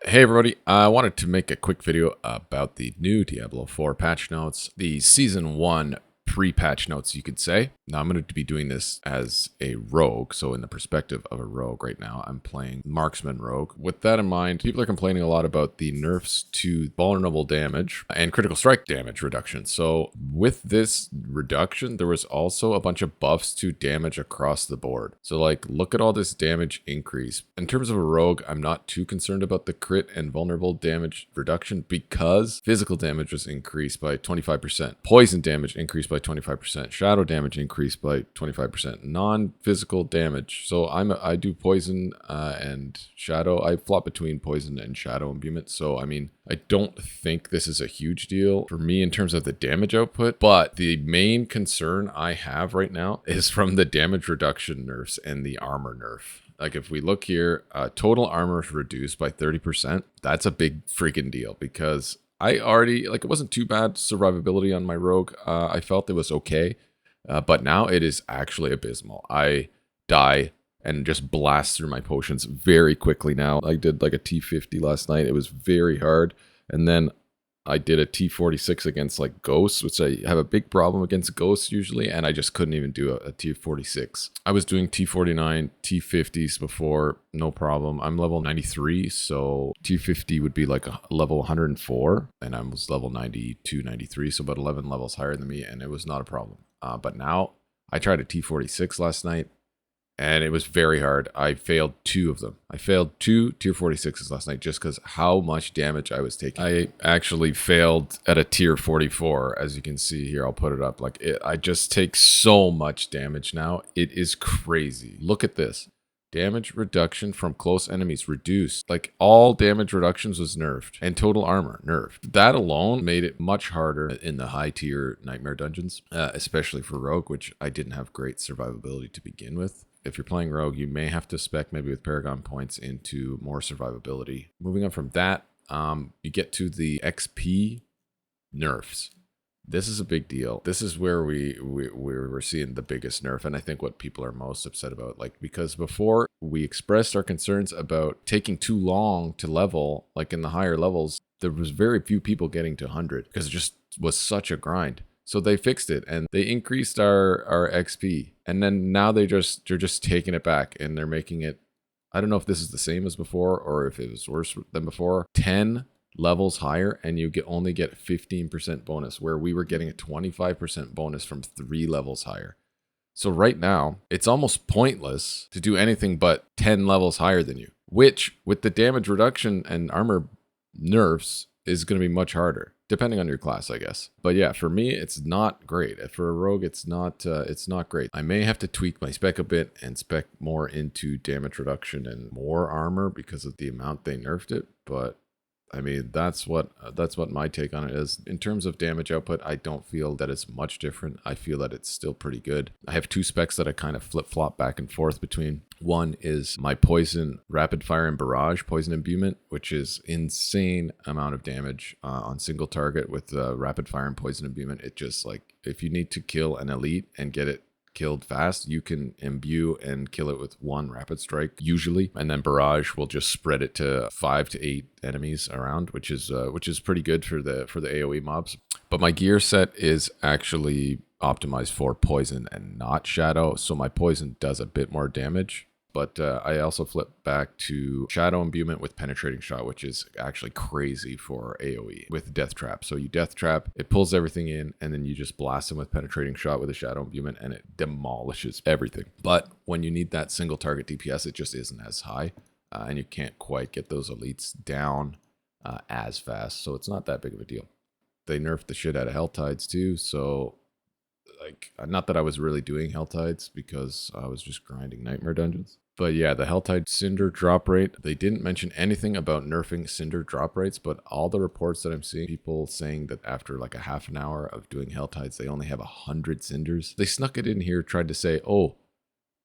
Hey everybody, I wanted to make a quick video about the new Diablo 4 patch notes, the Season 1 pre-patch notes, you could say. Now I'm going to be doing this as a rogue, so in the perspective of a rogue right now, I'm playing Marksman Rogue. With that in mind, people are complaining a lot about the nerfs to vulnerable damage and critical strike damage reduction. So with this reduction, there was also a bunch of buffs to damage across the board. So like, look at all this damage increase. In terms of a rogue, I'm not too concerned about the crit and vulnerable damage reduction because physical damage was increased by 25%, poison damage increased by 25%, shadow damage increased by 25%, non-physical damage. So I do poison and shadow. I flop between poison and shadow imbuement. So I mean, I don't think this is a huge deal for me in terms of the damage output, but the main concern I have right now is from the damage reduction nerfs and the armor nerf. Like if we look here, total armor is reduced by 30%. That's a big freaking deal because I already, like, it wasn't too bad survivability on my rogue. I felt it was okay, but now it is actually abysmal. I die and just blast through my potions very quickly now. I did like a T50 last night. It was very hard. And then I did a T46 against like ghosts, which I have a big problem against ghosts usually, and I just couldn't even do a T46. I was doing T49, T50s before, no problem. I'm level 93, so T50 would be like a level 104, and I was level 92, 93, so about 11 levels higher than me, and it was not a problem. But now, I tried a T46 last night, and it was very hard. I failed 2 of them. I failed 2 tier 46s last night just because how much damage I was taking. I actually failed at a tier 44, as you can see here. I'll put it up. I just take so much damage now. It is crazy. Look at this. Damage reduction from close enemies reduced. Like all damage reductions was nerfed and total armor nerfed. That alone made it much harder in the high tier nightmare dungeons, especially for rogue, which I didn't have great survivability to begin with. If you're playing rogue, you may have to spec maybe with Paragon points into more survivability. Moving on from that, you get to the XP nerfs. This is a big deal. This is where we're seeing the biggest nerf, and I think what people are most upset about. Like, because before we expressed our concerns about taking too long to level, like in the higher levels, there was very few people getting to 100 because it just was such a grind. So they fixed it and they increased our XP. And then now they're just taking it back and they're making it, I don't know if this is the same as before or if it was worse than before, 10 levels higher and you only get 15% bonus, where we were getting a 25% bonus from 3 levels higher. So right now, it's almost pointless to do anything but 10 levels higher than you, which with the damage reduction and armor nerfs is going to be much harder, depending on your class, I guess. But yeah, for me, it's not great. For a rogue, it's not great. I may have to tweak my spec a bit and spec more into damage reduction and more armor because of the amount they nerfed it. But I mean, that's what my take on it is. In terms of damage output, I don't feel that it's much different. I feel that it's still pretty good. I have 2 specs that I kind of flip-flop back and forth between. One is my poison, rapid fire, and barrage poison imbuement, which is insane amount of damage on single target with rapid fire and poison imbuement. It just, like, if you need to kill an elite and get it killed fast, you can imbue and kill it with 1 rapid strike usually, and then barrage will just spread it to 5 to 8 enemies around, which is pretty good for the AoE mobs. But my gear set is actually optimized for poison and not shadow, so my poison does a bit more damage. But I also flip back to Shadow Imbuement with Penetrating Shot, which is actually crazy for AoE with Death Trap. So you Death Trap, it pulls everything in, and then you just blast them with Penetrating Shot with a Shadow Imbuement, and it demolishes everything. But when you need that single target DPS, it just isn't as high, and you can't quite get those elites down as fast, so it's not that big of a deal. They nerfed the shit out of Helltides too, so like, not that I was really doing Helltides because I was just grinding nightmare dungeons. But yeah, the Helltide Cinder drop rate, they didn't mention anything about nerfing Cinder drop rates, but all the reports that I'm seeing, people saying that after like a half an hour of doing Helltides, they only have 100 Cinders. They snuck it in here, tried to say, oh,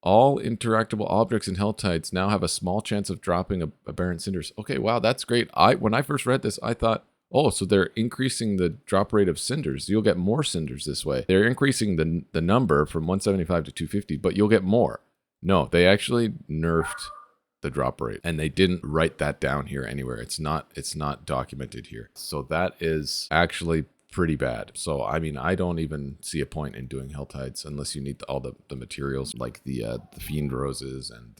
all interactable objects in Helltides now have a small chance of dropping a Aberrant Cinders. Okay, wow, that's great. When I first read this, I thought, oh, so they're increasing the drop rate of cinders. You'll get more cinders this way. They're increasing the number from 175 to 250, but you'll get more. No, they actually nerfed the drop rate, and they didn't write that down here anywhere. It's not documented here. So that is actually pretty bad. So I mean, I don't even see a point in doing Hell Tides unless you need all the materials like the Fiend Roses and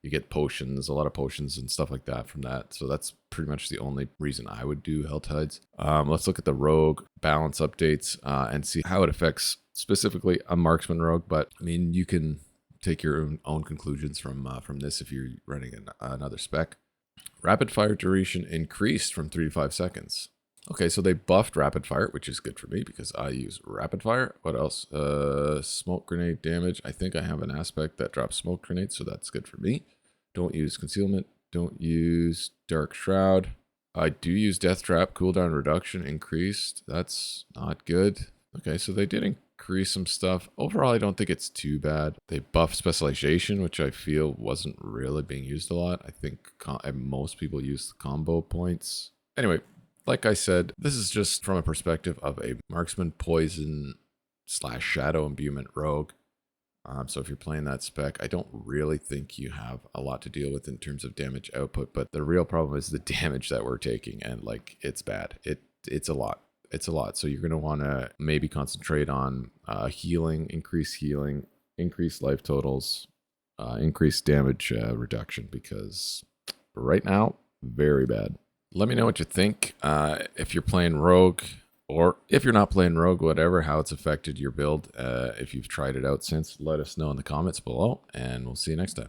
you get potions, a lot of potions and stuff like that from that. So that's pretty much the only reason I would do Hell Tides. Let's look at the Rogue balance updates and see how it affects specifically a Marksman Rogue. But I mean, you can take your own conclusions from this if you're running another spec. Rapid fire duration increased from 3 to 5 seconds. Okay, so they buffed rapid fire, which is good for me because I use rapid fire. What else? Smoke grenade damage. I think I have an aspect that drops smoke grenades, so that's good for me. Don't use concealment. Don't use dark shroud. I do use death trap. Cooldown reduction increased. That's not good. Okay, so they did increase some stuff. Overall, I don't think it's too bad. They buffed specialization, which I feel wasn't really being used a lot. I think most people use the combo points. Anyway, like I said, this is just from a perspective of a marksman poison / shadow imbuement rogue. So if you're playing that spec, I don't really think you have a lot to deal with in terms of damage output, but the real problem is the damage that we're taking, and like it's bad. It's a lot. It's a lot. So you're going to want to maybe concentrate on healing, increase life totals, increase damage reduction, because right now, very bad. Let me know what you think. If you're playing Rogue, or if you're not playing Rogue, whatever, how it's affected your build. If you've tried it out since, let us know in the comments below, and we'll see you next time.